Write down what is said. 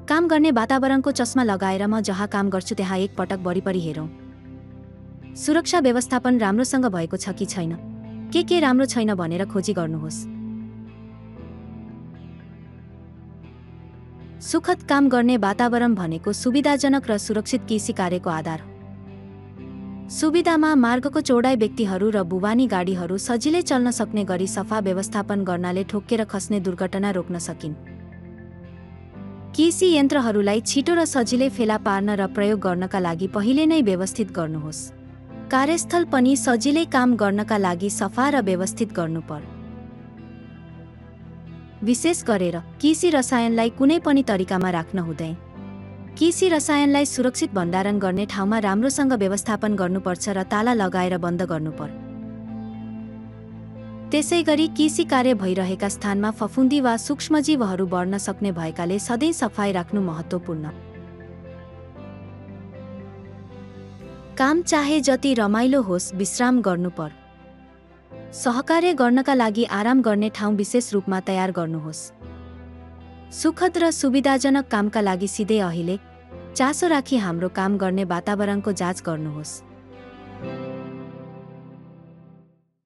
काम गर्ने वातावरणको चस्मा लगाएर म जहाँ काम गर्छु त्यहाँ एक पटक वरिपरि हेरौँ। सुरक्षा व्यवस्थापन राम्रोसँग भएको छ कि छैन, के राम्रो छैन भनेर खोजी गर्नुहोस्। सुखद काम गर्ने वातावरण भनेको सुविधाजनक र सुरक्षित कृषि कार्यको आधार हो। सुविधामा मार्गको चौडाइ, व्यक्तिहरू र बुवानी गाडीहरू सजिलै चल्न सक्ने गरी सफा व्यवस्थापन गर्नाले ठोक्केर खस्ने दुर्घटना रोक्न सकिन्। कृषि यन्त्रहरूलाई छिटो र सजिलै फेला पार्न र प्रयोग गर्नका लागि पहिले नै व्यवस्थित गर्नुहोस्। कार्यस्थल पनि सजिलै काम गर्नका लागि सफा र व्यवस्थित गर्नुपर्छ। विशेष गरेर कृषि रसायनलाई कुनै पनि तरिकामा राख्न हुँदैन। कृषि रसायनलाई सुरक्षित भण्डारण गर्ने ठाउँमा राम्रोसँग व्यवस्थापन गर्नुपर्छ र ताला लगाएर बन्द गर्नुपर्छ। त्यसैगरी कृषि कार्य भइरहेका स्थानमा फफुन्दी वा सूक्ष्मजीवहरू बढ्न सक्ने भएकाले सधैँ सफाई राख्नु महत्त्वपूर्ण। काम चाहे जति रमाइलो होस्, विश्राम गर्नुपर्छ। सहकार्य गर्नका लागि आराम गर्ने ठाउँ विशेष रूपमा तयार गर्नुहोस्। सुखद र सुविधाजनक कामका लागि सिधै अहिले चासो राखी हाम्रो काम गर्ने वातावरणको जाँच गर्नुहोस्।